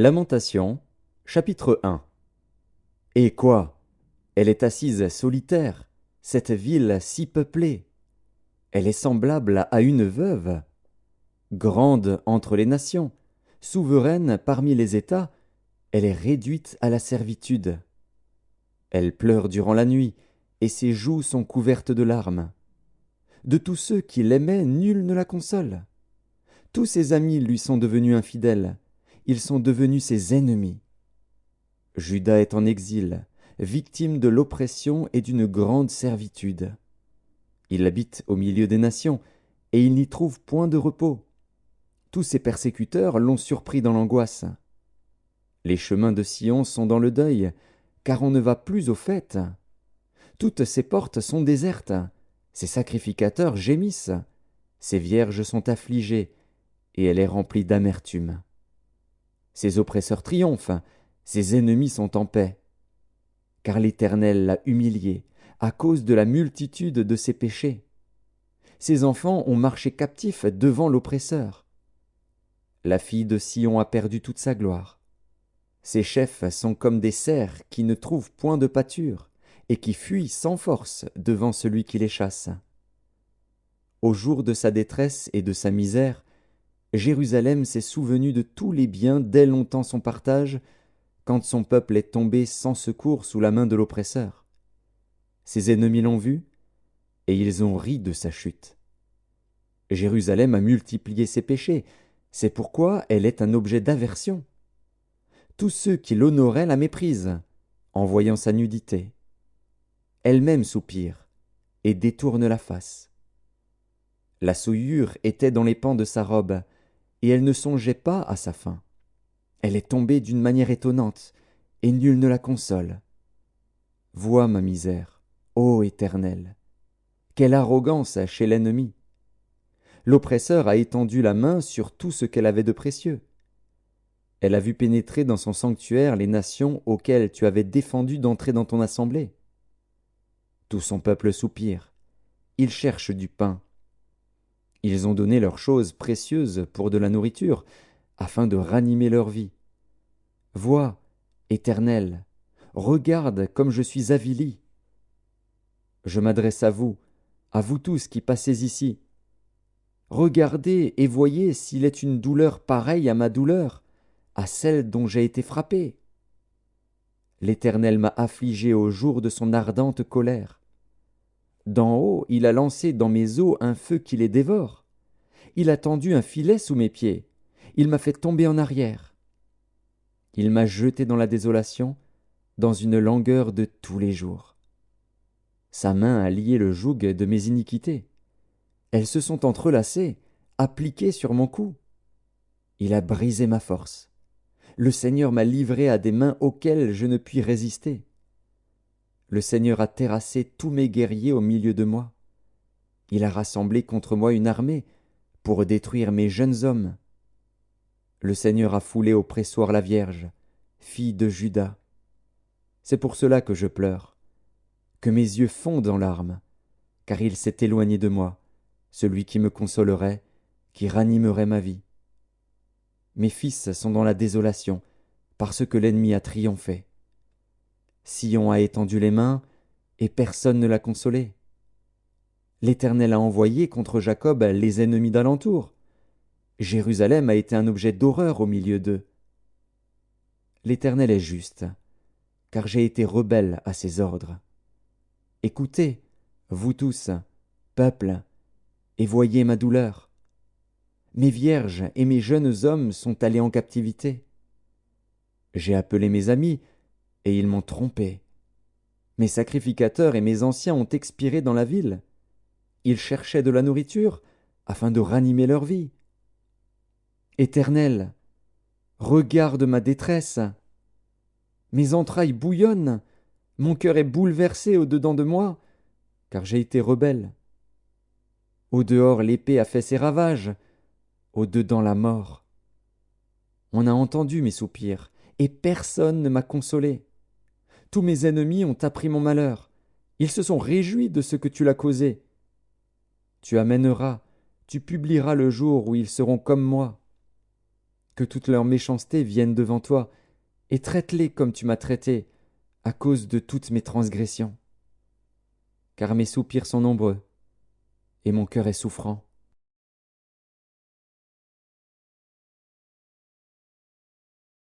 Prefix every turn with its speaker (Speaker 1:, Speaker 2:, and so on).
Speaker 1: Lamentation, chapitre 1. Et quoi? Elle est assise solitaire, cette ville si peuplée. Elle est semblable à une veuve. Grande entre les nations, souveraine parmi les États, elle est réduite à la servitude. Elle pleure durant la nuit, et ses joues sont couvertes de larmes. De tous ceux qui l'aimaient, nul ne la console. Tous ses amis lui sont devenus infidèles, ils sont devenus ses ennemis. Juda est en exil, victime de l'oppression et d'une grande servitude. Il habite au milieu des nations, et il n'y trouve point de repos. Tous ses persécuteurs l'ont surpris dans l'angoisse. Les chemins de Sion sont dans le deuil, car on ne va plus aux fêtes. Toutes ses portes sont désertes, ses sacrificateurs gémissent, ses vierges sont affligées, et elle est remplie d'amertume. Ses oppresseurs triomphent, ses ennemis sont en paix. Car l'Éternel l'a humiliée à cause de la multitude de ses péchés. Ses enfants ont marché captifs devant l'oppresseur. La fille de Sion a perdu toute sa gloire. Ses chefs sont comme des cerfs qui ne trouvent point de pâture et qui fuient sans force devant celui qui les chasse. Au jour de sa détresse et de sa misère, Jérusalem s'est souvenue de tous les biens dès longtemps son partage, quand son peuple est tombé sans secours sous la main de l'oppresseur. Ses ennemis l'ont vu, et ils ont ri de sa chute. Jérusalem a multiplié ses péchés, c'est pourquoi elle est un objet d'aversion. Tous ceux qui l'honoraient la méprisent, en voyant sa nudité. Elle-même soupire, et détourne la face. La souillure était dans les pans de sa robe, et elle ne songeait pas à sa fin. Elle est tombée d'une manière étonnante, et nul ne la console. Vois ma misère, ô Éternel. Quelle arrogance chez l'ennemi! L'oppresseur a étendu la main sur tout ce qu'elle avait de précieux. Elle a vu pénétrer dans son sanctuaire les nations auxquelles tu avais défendu d'entrer dans ton assemblée. Tout son peuple soupire, ils cherchent du pain. Ils ont donné leurs choses précieuses pour de la nourriture, afin de ranimer leur vie. Vois, Éternel, regarde comme je suis avili. Je m'adresse à vous tous qui passez ici. Regardez et voyez s'il est une douleur pareille à ma douleur, à celle dont j'ai été frappé. L'Éternel m'a affligé au jour de son ardente colère. D'en haut, il a lancé dans mes os un feu qui les dévore. Il a tendu un filet sous mes pieds. Il m'a fait tomber en arrière. Il m'a jeté dans la désolation, dans une langueur de tous les jours. Sa main a lié le joug de mes iniquités. Elles se sont entrelacées, appliquées sur mon cou. Il a brisé ma force. Le Seigneur m'a livré à des mains auxquelles je ne puis résister. Le Seigneur a terrassé tous mes guerriers au milieu de moi. Il a rassemblé contre moi une armée pour détruire mes jeunes hommes. Le Seigneur a foulé au pressoir la Vierge, fille de Juda. C'est pour cela que je pleure, que mes yeux fondent en larmes, car il s'est éloigné de moi, celui qui me consolerait, qui ranimerait ma vie. Mes fils sont dans la désolation, parce que l'ennemi a triomphé. Sion a étendu les mains, et personne ne l'a consolé. L'Éternel a envoyé contre Jacob les ennemis d'alentour. Jérusalem a été un objet d'horreur au milieu d'eux. L'Éternel est juste, car j'ai été rebelle à ses ordres. Écoutez, vous tous, peuple, et voyez ma douleur. Mes vierges et mes jeunes hommes sont allés en captivité. J'ai appelé mes amis, et ils m'ont trompé. Mes sacrificateurs et mes anciens ont expiré dans la ville. Ils cherchaient de la nourriture, afin de ranimer leur vie. Éternel, regarde ma détresse. Mes entrailles bouillonnent, mon cœur est bouleversé au-dedans de moi, car j'ai été rebelle. Au-dehors, l'épée a fait ses ravages, au-dedans la mort. On a entendu mes soupirs, et personne ne m'a consolé. Tous mes ennemis ont appris mon malheur. Ils se sont réjouis de ce que tu l'as causé. Tu amèneras, tu publieras le jour où ils seront comme moi. que toute leur méchanceté vienne devant toi, et traite-les comme tu m'as traité, à cause de toutes mes transgressions. Car mes soupirs sont nombreux, et mon cœur est souffrant.